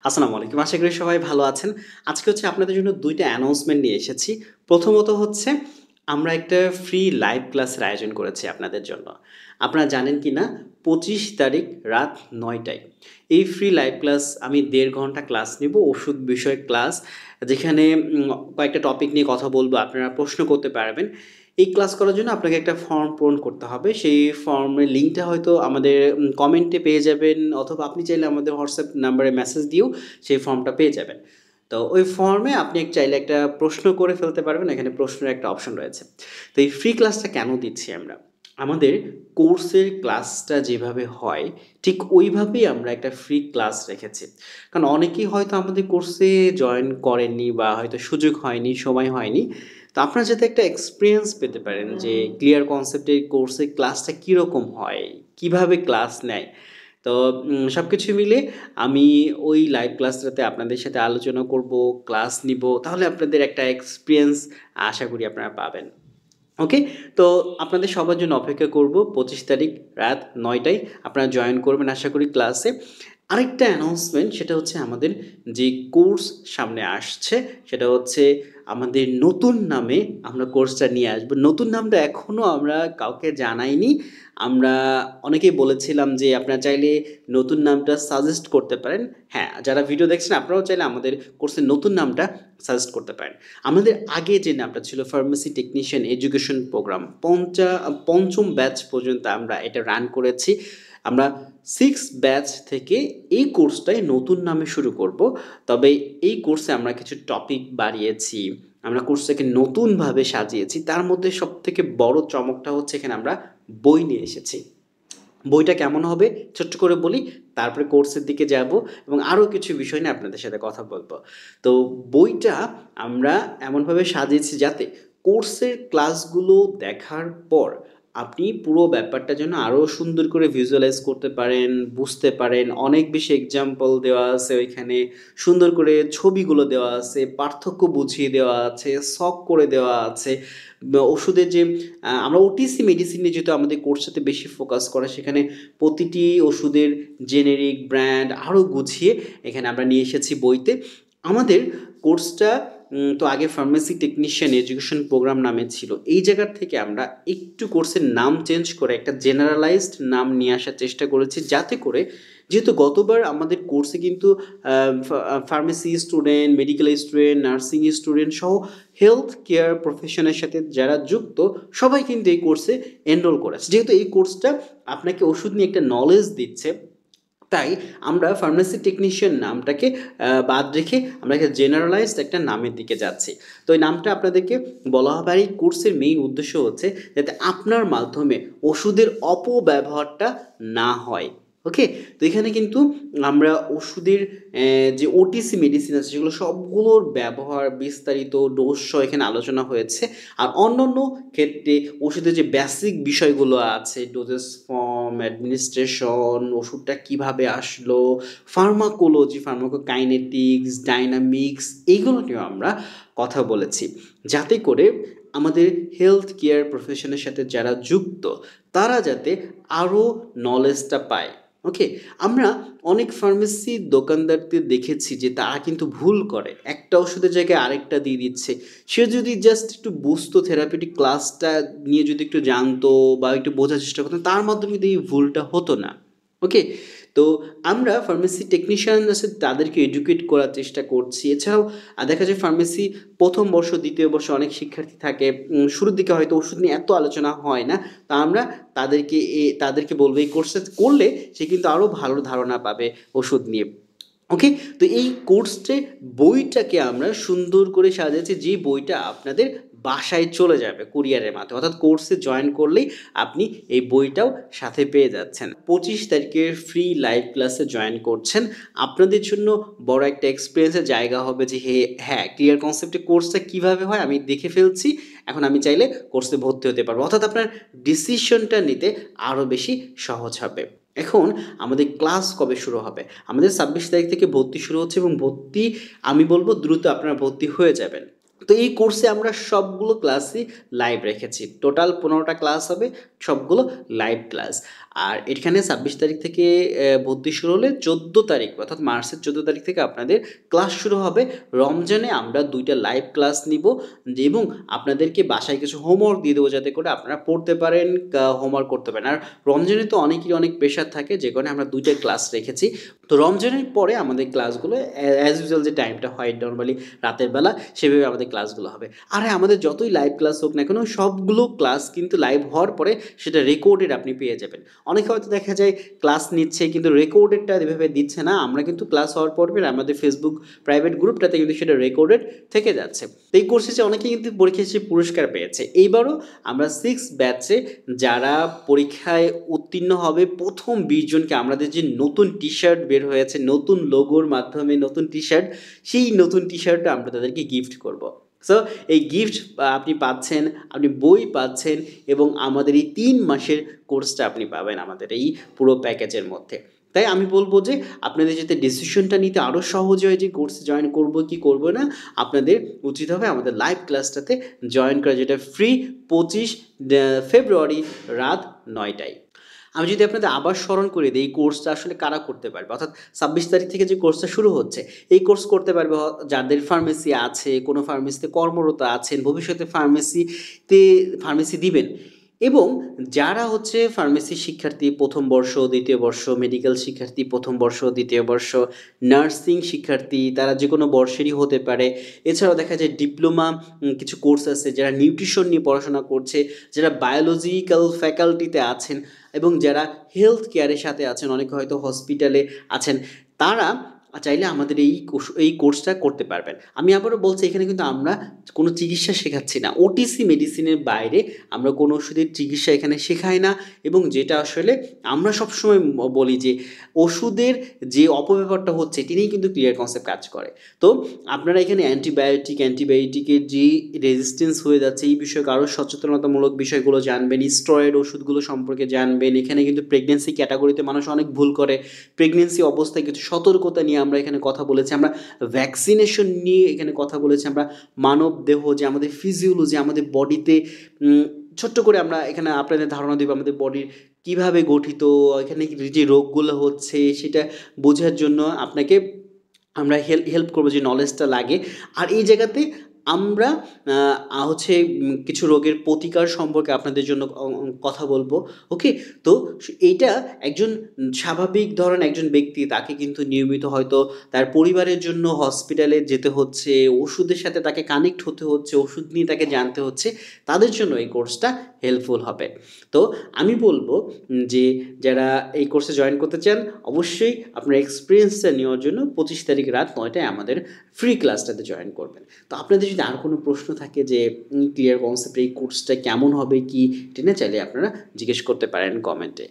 আসসালামু আলাইকুম। আশা করি সবাই ভালো আছেন। আজকে হচ্ছে আপনাদের জন্য ২ টা অ্যানাউন্সমেন্ট নিয়ে এসেছি। প্রথমত হচ্ছে আমরা একটা ফ্রি লাইভ ক্লাসের আয়োজন করেছি আপনাদের জন্য। আপনারা জানেন কিনা ২৫ তারিখ রাত ৯ টায়। এই ফ্রি লাইভ ক্লাস আমি ১.৫ ঘন্টা ক্লাস নিব, ওষুধ বিষয়ক ক্লাস। যেখানে কয়েকটা টপিক নিয়ে কথা বলব, আপনারা প্রশ্ন করতে পারবেন। এই ক্লাস করার জন্য আপনাকে একটা ফর্ম পূরণ করতে হবে। সেই ফর্মের লিঙ্কটা হয়তো আমাদের কমেন্টে পেয়ে যাবেন, অথবা আপনি চাইলে আমাদের হোয়াটসঅ্যাপ নাম্বারে মেসেজ দিয়েও সেই ফর্মটা পেয়ে যাবেন। তো ওই ফর্মে আপনি চাইলে একটা প্রশ্ন করে ফেলতে পারবেন। এখানে প্রশ্নের একটা অপশন রয়েছে। তো এই ফ্রি ক্লাসটা কেন দিচ্ছি আমরা? আমাদের কোর্সের ক্লাসটা যেভাবে হয়, ঠিক ওইভাবেই আমরা একটা ফ্রি ক্লাস রেখেছি। কারণ অনেকেই হয়তো আমাদের কোর্সে জয়েন করেননি, বা হয়তো সুযোগ হয়নি, সময় হয়নি। তো আপনারা যাতে একটা এক্সপেরিয়েন্স পেতে পারেন যে ক্লিয়ার কনসেপ্টের কোর্সে ক্লাসটা কীরকম হয়, কিভাবে ক্লাস নেয়। তো সবকিছু মিলে আমি ওই লাইভ ক্লাসটাতে আপনাদের সাথে আলোচনা করব, ক্লাস নিব। তাহলে আপনাদের একটা এক্সপেরিয়েন্স আশা করি আপনারা পাবেন। ওকে? তো আপনাদের সবার জন্য অপেক্ষা করব ২৫ তারিখ রাত ৯ টায়। আপনারা জয়েন করবেন আশা করি ক্লাসে। আরেকটা অ্যানাউন্সমেন্ট, সেটা হচ্ছে আমাদের যে কোর্স সামনে আসছে, সেটা হচ্ছে আমাদের নতুন নামে আমরা কোর্সটা নিয়ে আসবো। নতুন নামটা এখনো আমরা কাউকে জানাইনি। আমরা অনেকেই বলেছিলাম যে আপনারা চাইলে নতুন নামটা সাজেস্ট করতে পারেন। হ্যাঁ, যারা ভিডিও দেখছেন আপনারাও চাইলে আমাদের কোর্সের নতুন নামটা সাজেস্ট করতে পারেন। আমাদের আগে যে নামটা ছিল ফার্মেসি টেকনিশিয়ান এডুকেশন প্রোগ্রাম, ৫ম ব্যাচ পর্যন্ত আমরা এটা রান করেছি। আমরা 6 ব্যাচ থেকে এই কোর্সটাই নতুন নামে শুরু করব। তবে এই কোর্সে আমরা কিছু টপিক বাড়িয়েছি। আমরা কোর্সটাকে নতুনভাবে সাজিয়েছি। তার মধ্যে সবথেকে বড় চমকটা হচ্ছে এখানে আমরা বই নিয়ে এসেছি। বইটা কেমন হবে ছোট্ট করে বলি, তারপরে কোর্সের দিকে যাব এবং আরও কিছু বিষয় নিয়ে আপনাদের সাথে কথা বলব। তো বইটা আমরা এমনভাবে সাজিয়েছি যাতে কোর্সের ক্লাসগুলো দেখার পর আপনি পুরো ব্যাপারটা যেন আরও সুন্দর করে ভিজুয়ালাইজ করতে পারেন, বুঝতে পারেন। অনেক বেশি এক্সাম্পল দেওয়া আছে ওইখানে, সুন্দর করে ছবিগুলো দেওয়া আছে, পার্থক্য বুঝিয়ে দেওয়া আছে, ছক করে দেওয়া আছে। ওষুধের যে আমরা ওটিসি মেডিসিন নিয়ে যেহেতু আমাদের কোর্সটাতে বেশি ফোকাস করে, সেখানে প্রতিটি ওষুধের জেনেরিক, ব্র্যান্ড আরও গুছিয়ে এখানে আমরা নিয়ে এসেছি বইতে। আমাদের কোর্সটা তো আগে ফার্মেসি টেকনিশিয়ান এডুকেশন প্রোগ্রাম নামে ছিল। এই জায়গার থেকে আমরা একটু কোর্সের নাম চেঞ্জ করে একটা জেনারেলাইজড নাম নিয়ে আসার চেষ্টা করেছি, যাতে করে, যেহেতু গতবার আমাদের কোর্সে কিন্তু pharmacy student, medical student, nursing student সহ হেলথ কেয়ার প্রফেশনের সাথে যারা যুক্ত সবাই কিন্তু এই কোর্সে এনরোল করেছে। যেহেতু এই কোর্সটা আপনাকে ওষুধ নিয়ে একটা নলেজ দিচ্ছে, তাই আমরা ফার্মেসি টেকনিশিয়ান নামটাকে বাদ রেখে আমরা একটা জেনারেলাইজড একটা নামের দিকে যাচ্ছি। তো এই নামটা আপনাদেরকে বলা হবে। আর এই কোর্সের মেইন উদ্দেশ্য হচ্ছে যাতে আপনার মাধ্যমে ওষুধের অপব্যবহারটা না হয়। ওকে? তো এখানে কিন্তু আমরা ওষুধের যে ওটিসি মেডিসিন আছে সেগুলো সবগুলোর ব্যবহার, বিস্তারিত ডোজ সহ এখানে আলোচনা হয়েছে। আর অন্যান্য ক্ষেত্রে ওষুধের যে বেসিক বিষয়গুলো আছে, ডোজেস ফর্ম, অ্যাডমিনিস্ট্রেশন, ওষুধটা কিভাবে আসলো, ফার্মাকোলজি, ফার্মাকোকাইনেটিক্স, ডায়নামিক্স, এইগুলো নিয়েও আমরা কথা বলেছি। যাতে করে আমাদের হেলথ কেয়ার প্রফেশনের সাথে যারা যুক্ত তারা যাতে আরও নলেজটা পায়। ওকে? আমরা অনেক ফার্মেসির দোকানদারদের দেখেছি যে তারা কিন্তু ভুল করে। একটা ওষুধের জায়গায় আরেকটা দিয়ে দিচ্ছে। সে যদি জাস্ট একটু বুঝতো, থেরাপিউটিক ক্লাসটা নিয়ে যদি একটু জানতো বা একটু বোঝার চেষ্টা করতো, তার মাধ্যমে কিন্তু এই ভুলটা হতো না। ওকে? তো আমরা ফার্মেসি টেকনিশিয়ান আছে তাদেরকে এডুকেট করার চেষ্টা করছি। এছাড়াও দেখা যায় ফার্মেসি ১ম বর্ষ, ২য় বর্ষে অনেক শিক্ষার্থী থাকে। শুরুর দিকে হয়তো ওষুধ নিয়ে এত আলোচনা হয় না। তা আমরা তাদেরকে বলব এই কোর্সটা করলে সে কিন্তু আরও ভালো ধারণা পাবে ওষুধ নিয়ে। ওকে? তো এই কোর্সে বইটাকে আমরা সুন্দর করে সাজিয়েছি, যে বইটা আপনাদের বাসায় চলে যাবে কুরিয়ারের মাধ্যমে। অর্থাৎ কোর্সে জয়েন করলেই আপনি এই বইটাও সাথে পেয়ে যাচ্ছেন। ২৫ তারিখের ফ্রি লাইভ ক্লাসে জয়েন করছেন। আপনাদের জন্য বড় একটা এক্সপেরিয়েন্সের জায়গা হবে যে হ্যাঁ, ক্লিয়ার কনসেপ্টে কোর্সটা কীভাবে হয় আমি দেখে ফেলছি। এখন আমি চাইলে কোর্সে ভর্তি হতে পারবো। অর্থাৎ আপনার ডিসিশনটা নিতে আরও বেশি সহজ হবে। এখন আমাদের ক্লাস কবে শুরু হবে? আমাদের ২৬ তারিখ থেকে ভর্তি শুরু হচ্ছে, এবং ভর্তি আমি বলব দ্রুত আপনারা ভর্তি হয়ে যাবেন। তো এই কোর্সে আমরা সবগুলো ক্লাসই লাইভ রেখেছি। টোটাল ১৫টা ক্লাস হবে, সবগুলো লাইভ ক্লাস। আর এখানে ২৬ তারিখ থেকে ভর্তি শুরু হলে ১৪ তারিখ অর্থাৎ মার্চের ১৪ তারিখ থেকে আপনাদের ক্লাস শুরু হবে। রমজানে আমরা ২ টা লাইভ ক্লাস নিব এবং আপনাদেরকে বাসায় কিছু হোমওয়ার্ক দিয়ে দেবো যাতে করে আপনারা পড়তে পারেন, হোমওয়ার্ক করতে পারেন। আর রমজানে তো অনেকেরই অনেক প্রেশার থাকে যে কারণে আমরা ২ টা ক্লাস রেখেছি। তো রমজানের পরে আমাদের ক্লাসগুলো অ্যাজ ইউজুয়াল যে টাইমটা হয় নরমালি রাতের বেলা সেভাবে আমাদের ক্লাসগুলো হবে। আর হ্যাঁ, আমাদের যতই লাইভ ক্লাস হোক না কেন সবগুলো ক্লাস কিন্তু লাইভ হওয়ার পরে সেটা রেকর্ডেড আপনি পেয়ে যাবেন। অনেকে হয়তো দেখা যায় ক্লাস নিচ্ছে কিন্তু রেকর্ডেডটা এভাবে দিচ্ছে না। আমরা কিন্তু ক্লাস হওয়ার পর আমাদের ফেসবুক প্রাইভেট গ্রুপটাতে কিন্তু সেটা রেকর্ডেড থেকে যাচ্ছে। তো এই কোর্সে যে অনেকে কিন্তু পরীক্ষা শেষে পুরস্কার পেয়েছে। এইবারও আমরা 6 ব্যাচে যারা পরীক্ষায় উত্তীর্ণ হবে প্রথম 20 জনকে আমাদের যে নতুন টি-শার্ট বের হয়েছে, নতুন লোগোর মাধ্যমে নতুন টি-শার্ট, সেই নতুন টি-শার্টটা আমরা তাদেরকে গিফট করব। সো এই গিফট আপনি পাচ্ছেন, আপনি বই পাচ্ছেন এবং আমাদের এই ৩ মাসের কোর্সটা আপনি পাবেন আমাদের এই পুরো প্যাকেজের মধ্যে। তাই আমি বলব যে আপনাদের যাতে ডিসিশনটা নিতে আরও সহজ হয় যে কোর্সে জয়েন করব কি করব না, আপনাদের উচিত হবে আমাদের লাইভ ক্লাসটাতে জয়েন করা, যেটা ফ্রি ২৫ ফেব্রুয়ারি রাত ৯টায়। আমি যদি আপনাদের আবার স্মরণ করে দিই এই কোর্সটা আসলে কারা করতে পারবে, অর্থাৎ ২৬ তারিখ থেকে যে কোর্সটা শুরু হচ্ছে এই কোর্স করতে পারবে যাদের ফার্মেসি আছে, কোনো ফার্মেসিতে কর্মরত আছেন, ভবিষ্যতে ফার্মেসি দিবেন, এবং যারা হচ্ছে ফার্মেসি শিক্ষার্থী প্রথম বর্ষ, দ্বিতীয় বর্ষ, মেডিকেল শিক্ষার্থী প্রথম বর্ষ, দ্বিতীয় বর্ষ, নার্সিং শিক্ষার্থী তারা যে কোনো বর্ষেরই হতে পারে। এছাড়াও দেখা যায় ডিপ্লোমা কিছু কোর্স আছে, যারা নিউট্রিশন নিয়ে পড়াশোনা করছে, যারা বায়োলজিক্যাল ফ্যাকাল্টিতে আছেন এবং যারা হেলথ কেয়ারের সাথে আছেন, অনেকে হয়তো হসপিটালে আছেন, তারা চাইলে আমাদের এই কোর্সটা করতে পারবেন। আমি আবারও বলছি এখানে কিন্তু আমরা কোনো চিকিৎসা শেখাচ্ছি না। ওটিসি মেডিসিনের বাইরে আমরা কোনো ওষুধের চিকিৎসা এখানে শেখাই না, এবং যেটা আসলে আমরা সবসময় বলি যে ওষুধের যে অপব্যবহারটা হচ্ছে এটি নিয়েই কিন্তু ক্লিয়ার কনসেপ্ট কাজ করে। তো আপনারা এখানে অ্যান্টিবায়োটিকের যে রেজিস্ট্যান্স হয়ে যাচ্ছে এই বিষয়ে আরও সচেতনতামূলক বিষয়গুলো জানবেন, স্টেরয়েড ওষুধগুলো সম্পর্কে জানবেন। এখানে কিন্তু প্রেগনেন্সি ক্যাটাগরিতে মানুষ অনেক ভুল করে, প্রেগনেন্সি অবস্থায় কিছু সতর্কতা নিয়ে আমরা এখানে কথা বলেছি, আমরা ভ্যাকসিনেশন নিয়ে এখানে কথা বলেছি, আমরা মানব দেহ যে আমাদের ফিজিওলজি, আমাদের বডিতে ছোট্ট করে আমরা এখানে আপনাদের ধারণা দেব আমাদের বডির কীভাবে গঠিত, এখানে যে রোগগুলো হচ্ছে সেটা বোঝার জন্য আপনাকে আমরা হেল্প করবো যে নলেজটা লাগে। আর এই জায়গাতে আমরা হচ্ছে কিছু রোগের প্রতিকার সম্পর্কে আপনাদের জন্য কথা বলবো। ওকে, তো এইটা একজন স্বাভাবিক ধরেন একজন ব্যক্তি, তাকে কিন্তু নিয়মিত হয়তো তার পরিবারের জন্য হসপিটালে যেতে হচ্ছে, ওষুধের সাথে তাকে কানেক্ট হতে হচ্ছে, ওষুধ নিয়ে তাকে জানতে হচ্ছে, তাদের জন্য এই কোর্সটা হেল্পফুল হবে। তো আমি বলবো যে যারা এই কোর্সে জয়েন করতে চান অবশ্যই আপনার এক্সপিরিয়েন্সটা নেওয়ার জন্য ২৫ তারিখ রাত ৯টায় আমাদের ফ্রি ক্লাসটাতে জয়েন করবেন। তো আপনাদের যদি আর কোনো প্রশ্ন থাকে যে ক্লিয়ার কনসেপ্ট এই কোর্সটা কেমন হবে কি, টেনে চাইলে আপনারা জিজ্ঞেস করতে পারেন কমেন্টে।